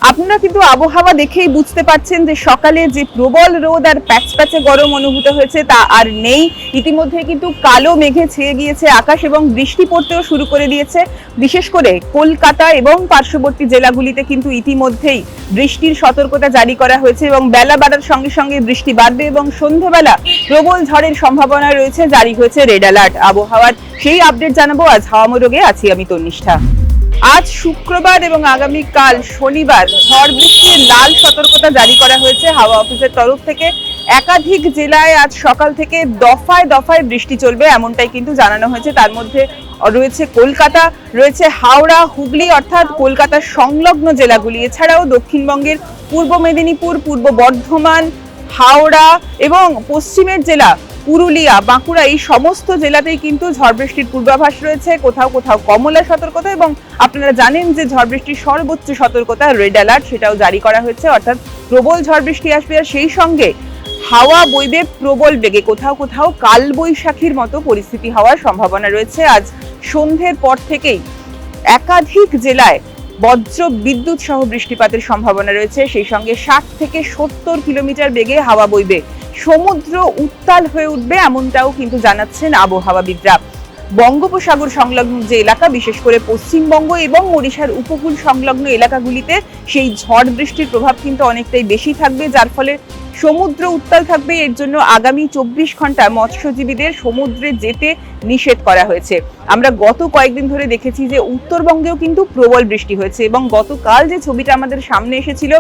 আপনারা কিন্তু আবহাওয়া দেখেই বুঝতে পারছেন যে সকালে যে প্রবল রোদ আর প্যাচপ্যাচে গরম অনুভূত হয়েছে তা আর নেই। ইতিমধ্যে কিন্তু কালো মেঘে ছেয়ে গিয়েছে আকাশ এবং বৃষ্টি পড়তেও শুরু করে দিয়েছে। বিশেষ করে কলকাতা এবং পার্শ্ববর্তী জেলাগুলিতে কিন্তু ইতিমধ্যেই বৃষ্টির সতর্কতা জারি করা হয়েছে এবং বেলা বাড়ার সঙ্গে সঙ্গে বৃষ্টি বাড়বে এবং সন্ধ্যাবেলা প্রবল ঝড়ের সম্ভাবনা রয়েছে। জারি হয়েছে রেড অ্যালার্ট। আবহাওয়ার সেই আপডেট জানাবো আজ হাওয়া মোড়কে আছি আমি তন্নিষ্ঠা। আজ শুক্রবার এবং আগামীকাল শনিবার ঝড় বৃষ্টির লাল সতর্কতা জারি করা হয়েছে হাওয়া অফিসের তরফ থেকে। একাধিক জেলায় আজ সকাল থেকে দফায় দফায় বৃষ্টি চলবে এমনটাই কিন্তু জানানো হয়েছে। তার মধ্যে রয়েছে কলকাতা, রয়েছে হাওড়া, হুগলি অর্থাৎ কলকাতার সংলগ্ন জেলাগুলি, এছাড়াও দক্ষিণবঙ্গের পূর্ব মেদিনীপুর, পূর্ব বর্ধমান, হাওড়া এবং পশ্চিমের জেলা পুরুলিয়া, বাঁকুড়া এই সমস্ত জেলাতেই কিন্তু ঝড় বৃষ্টির পূর্বাভাস রয়েছে। কোথাও কোথাও কমলা সতর্কতা এবং আপনারা জানেন যে ঝড় বৃষ্টির সর্বোচ্চ সতর্কতা রেড অ্যালার্ট সেটাও জারি করা হয়েছে। অর্থাৎ প্রবল ঝড় বৃষ্টি আসবে আর সেই সঙ্গে হাওয়া বইবে প্রবল বেগে। কোথাও কোথাও কালবৈশাখীর মতো পরিস্থিতি হওয়ার সম্ভাবনা রয়েছে। আজ সন্ধ্যের পর থেকেই একাধিক জেলায় বজ্র বিদ্যুৎ সহ বৃষ্টিপাতের সম্ভাবনা রয়েছে। সেই সঙ্গে 60 থেকে 70 কিলোমিটার বেগে হাওয়া বইবে। সমুদ্র উত্তাল হয়ে উঠবে এমনটাও কিন্তু জানাচ্ছেন আবহাওয়াবিদরা। বঙ্গোপসাগর সংলগ্ন যে এলাকা, বিশেষ করে পশ্চিমবঙ্গ এবং ওড়িশার উপকূল সংলগ্ন এলাকাগুলিতে সেই ঝড় বৃষ্টির প্রভাব কিন্তু অনেকটাই বেশি থাকবে, যার ফলে সমুদ্র উত্তাল থাকবে। এর জন্য আগামী 24 ঘন্টা মৎস্যজীবীদের সমুদ্রে যেতে নিষেধ করা হয়েছে। আমরা গত কয়েকদিন ধরে দেখেছি যে উত্তরবঙ্গেও কিন্তু প্রবল বৃষ্টি হয়েছে এবং গতকাল যে ছবিটা আমাদের সামনে এসেছিল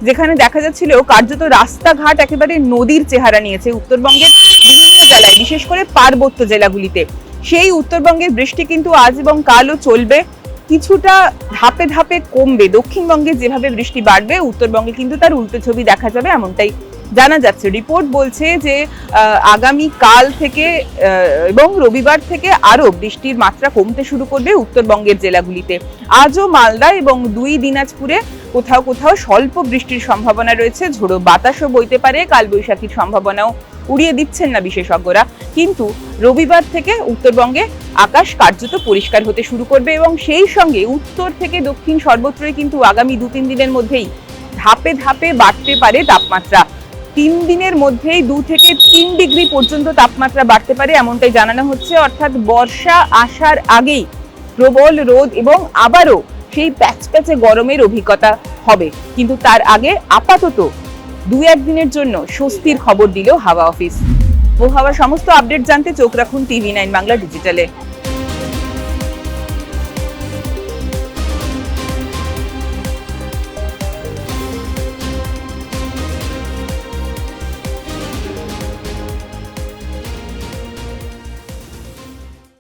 যেখানে দেখা যাচ্ছিল কার্যত রাস্তাঘাট একেবারে নদীর চেহারা নিয়েছে উত্তরবঙ্গের বিভিন্ন জেলায়, বিশেষ করে পার্বত্য জেলাগুলিতে। সেই উত্তরবঙ্গের বৃষ্টি কিন্তু আজ এবং কালও চলবে, কিছুটা ধাপে ধাপে কমবে। দক্ষিণবঙ্গে যেভাবে বৃষ্টি বাড়বে উত্তরবঙ্গে কিন্তু তার উল্টো ছবি দেখা যাবে এমনটাই জানা যাচ্ছে। রিপোর্ট বলছে যে আগামী কাল থেকে এবং রবিবার থেকে আরো বৃষ্টির মাত্রা কমতে শুরু করবে উত্তরবঙ্গের জেলাগুলিতে। আজও মালদা এবং 2 দিনাজপুরে কোথাও কোথাও স্বল্প বৃষ্টির সম্ভাবনা রয়েছে। ঝোড়ো বাতাসও বইতে পারে, কালবৈশাখীর সম্ভাবনাও উড়িয়ে দিচ্ছেন না বিশেষজ্ঞরা। কিন্তু রবিবার থেকে উত্তরবঙ্গে আকাশ কার্যত পরিষ্কার হতে শুরু করবে এবং সেই সঙ্গে উত্তর থেকে দক্ষিণ সর্বত্রই কিন্তু আগামী 2-3 দিনের মধ্যেই ধাপে ধাপে বাড়তে পারে তাপমাত্রা। 3 দিনের মধ্যেই 2 থেকে 3 ডিগ্রি পর্যন্ত তাপমাত্রা বাড়তে পারে এমনটাই জানানো হচ্ছে। অর্থাৎ বর্ষা আসার আগেই প্রবল রোদ এবং আবারও সেই প্যাচপ্যাচে গরমের অভিজ্ঞতা হবে। কিন্তু তার আগে আপাতত 2-1 দিনের জন্য স্বস্তির খবর দিল হাওয়া অফিস। আবহাওয়ার সমস্ত আপডেট জানতে চোখ রাখুন TV9 বাংলা ডিজিটালে।